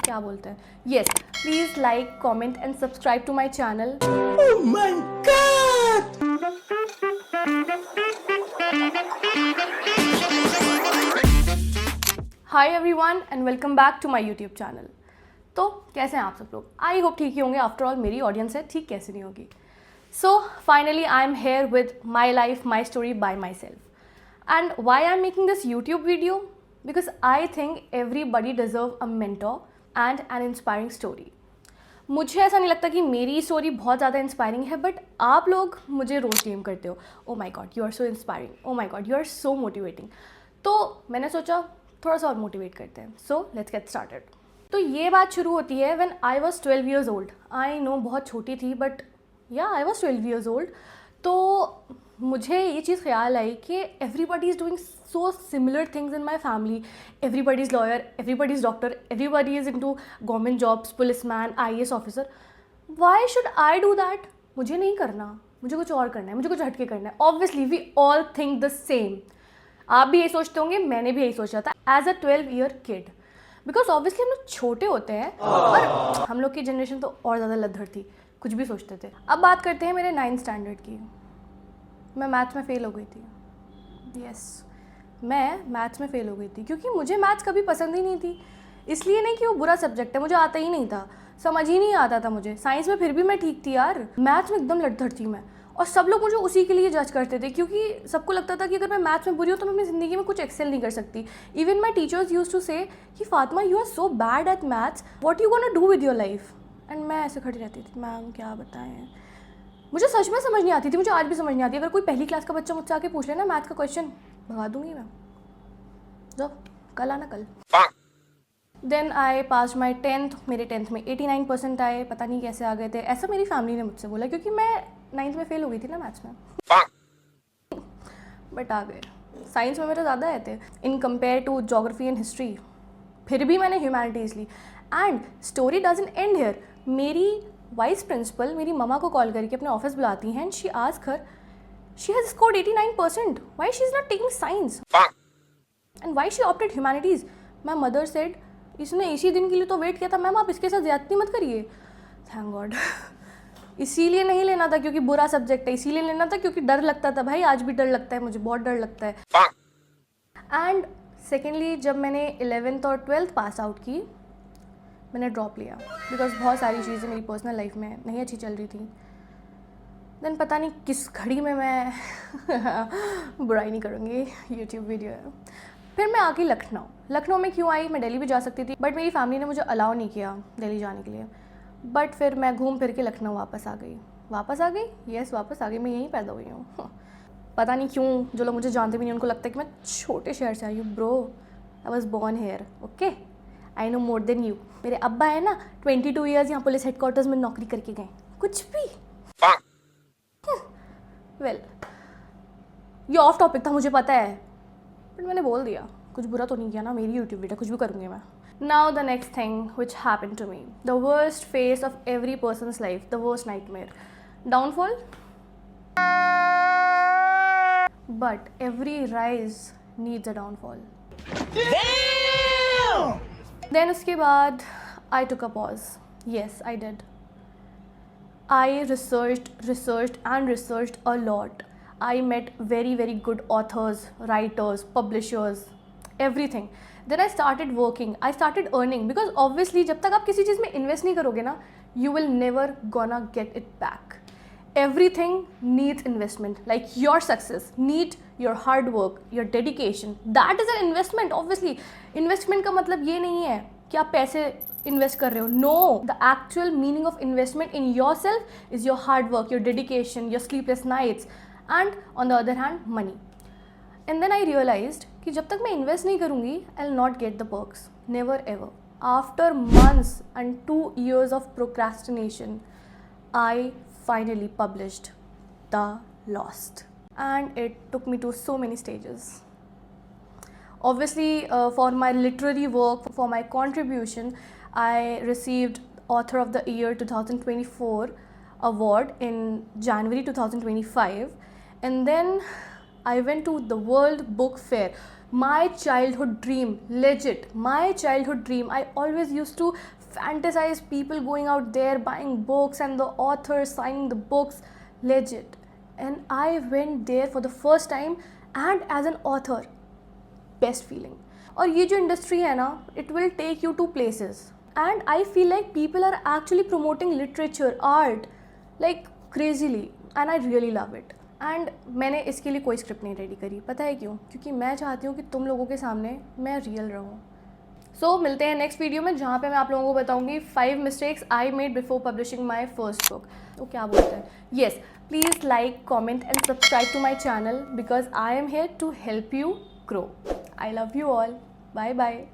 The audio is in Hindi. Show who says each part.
Speaker 1: क्या बोलते हैं, yes, please like, comment and subscribe to my channel.
Speaker 2: Oh my God!
Speaker 1: Hi everyone and welcome back to my YouTube channel. तो कैसे हैं आप सब लोग? आई होप ठीक ही होंगे. आफ्टर ऑल मेरी ऑडियंस है, ठीक कैसे नहीं होगी. So finally I am here with my life, my story by myself. And why I am making this YouTube video? Because I think everybody deserve a mentor and an inspiring story. मुझे ऐसा नहीं लगता कि मेरी स्टोरी बहुत ज़्यादा इंस्पायरिंग है, बट आप लोग मुझे रोज़ डीएम करते हो, oh my God you are so inspiring, oh my God you are so motivating. तो मैंने सोचा थोड़ा सा और मोटिवेट करते हैं. So let's get started. तो ये बात शुरू होती है when I was 12 years old. I know बहुत छोटी थी, बट या आई वॉज 12 ईयर्स ओल्ड. तो मुझे ये चीज़ ख्याल आई कि everybody is doing so similar things in my family. Everybody is lawyer, everybody is doctor, everybody is into government jobs, police man, IAS officer. Why should I do that? मुझे नहीं करना, मुझे कुछ और करना है, मुझे कुछ हटके करना है. Obviously we all think the same. आप भी यही सोचते होंगे, मैंने भी यही सोचा था as a 12-year kid. Because obviously हम लोग छोटे होते हैं और हम लोग की जनरेशन तो और ज़्यादा लद्दड़ थी, कुछ भी सोचते थे. अब बात करते हैं मेरे 9th स्टैंडर्ड की. मैं मैथ्स में फ़ेल हो गई थी. यस, मैं मैथ्स में फ़ेल हो गई थी क्योंकि मुझे मैथ्स कभी पसंद ही नहीं थी. इसलिए नहीं कि वो बुरा सब्जेक्ट है, मुझे आता ही नहीं था, समझ ही नहीं आता था मुझे. साइंस में फिर भी मैं ठीक थी यार, मैथ्स में एकदम लड़धड़ थी मैं. और सब लोग मुझे उसी के लिए जज करते थे क्योंकि सबको लगता था कि अगर मैं मैथ्स में बुरी हूँ तो मैं अपनी ज़िंदगी में कुछ एक्सेल नहीं कर सकती. Even my teachers use to say कि Fatima you are so bad at maths, what you gonna do with your life. And मैं ऐसे खड़ी रहती थी, मैम क्या बताएं. मुझे सच में समझ नहीं आती थी, मुझे आज भी समझ नहीं आती. अगर कोई पहली क्लास का बच्चा मुझसे आके पूछ लेना मैथ का क्वेश्चन, भगा दूंगी मैं. जाओ कल आना कल. Then I pass my 10th. मेरे 10th में 89% आए. पता नहीं कैसे आ गए थे, ऐसा मेरी फैमिली ने मुझसे बोला क्योंकि मैं 9th में फ़ेल हो गई थी ना मैथ्स में. बट आ गए. साइंस में मेरे ज़्यादा आए थे in compare to geography and history. फिर भी मैंने ह्यूमैनिटीज़ ली. And story doesn't end here. मेरी वाइस प्रिंसिपल मेरी ममा को कॉल करके अपने ऑफिस बुलाती हैं and she ask her, she has scored 89%, why she is not taking science and why she opted humanities. My mother said, इसने इसी दिन के लिए तो वेट किया था मैम, आप इसके साथ ज़्यादती मत करिए. Thank God. इसीलिए नहीं लेना था क्योंकि बुरा सब्जेक्ट है, इसीलिए लेना था क्योंकि डर लगता था. भाई आज भी डर लगता है, मुझे बहुत डर लगता है. एंड सेकेंडली जब मैंने 11th और 12th पास आउट की, मैंने ड्रॉप लिया बिकॉज बहुत सारी चीज़ें मेरी पर्सनल लाइफ में नहीं अच्छी चल रही थी. देन पता नहीं किस घड़ी में मैं बुराई नहीं करूँगी, यूट्यूब वीडियो है. फिर मैं आके लखनऊ में क्यों आई? मैं दिल्ली भी जा सकती थी बट मेरी फैमिली ने मुझे अलाउ नहीं किया दिल्ली जाने के लिए. बट फिर मैं घूम फिर के लखनऊ वापस आ गई. वापस आ गई. मैं यहीं पैदा हुई हूँ. पता नहीं क्यों जो लोग मुझे जानते भी नहीं उनको लगता है कि मैं छोटे शहर से आई हूँ. Bro, I was born hair. Okay, I know more than you. मेरे अब्बा है ना 22 ईयर्स यहाँ पुलिस हेडक्वार्टर्स में नौकरी करके गए. कुछ भी वेल ये ऑफ टॉपिक था, मुझे पता है, बट मैंने बोल दिया. कुछ बुरा तो नहीं किया ना, मेरी यूट्यूब वीडियो, कुछ भी करूँगी मैं. Now the next thing which happened to me, the worst phase of every person's life, the worst nightmare, downfall. But every rise needs a downfall. Then उसके बाद I took a pause. Yes I did. I researched a lot. I met very good authors, writers, publishers, everything. Then I started working. I started earning because obviously जब तक आप किसी चीज़ में invest नहीं करोगे ना, you will never gonna get it back. Everything needs investment. Like your success need your hard work, your dedication. That is an investment. Obviously, investment का मतलब ये नहीं है कि आप पैसे इन्वेस्ट कर रहे हो. No, the actual meaning of investment in yourself is your hard work, your dedication, your sleepless nights and on the other hand money. And then I realised कि जब तक मैं इन्वेस्ट नहीं करूँगी I will not get the perks. Never ever. After months and 2 years of procrastination I finally published the lost and it took me to so many stages. Obviously, for my literary work, for my contribution, I received Author of the Year 2024 award in January 2025. And then I went to the World Book Fair. My childhood dream, legit, my childhood dream. I always used to fantasize people going out there buying books and the authors signing the books, legit. And I went there for the first time and as an author, best feeling. और ये जो इंडस्ट्री है ना, it will take you to places and I feel like people are actually promoting literature, art like crazily and I really love it. And मैंने इसके लिए कोई स्क्रिप्ट नहीं रेडी करी. पता है क्यों? क्योंकि मैं चाहती हूँ कि तुम लोगों के सामने मैं रियल रहूँ. सो मिलते हैं नेक्स्ट वीडियो में, जहाँ पे मैं आप लोगों को बताऊँगी 5 mistakes I made before publishing my first book. तो क्या बोलते हैं? Yes, please like, comment and subscribe to my channel because I am here to help you grow. I love you all. Bye bye.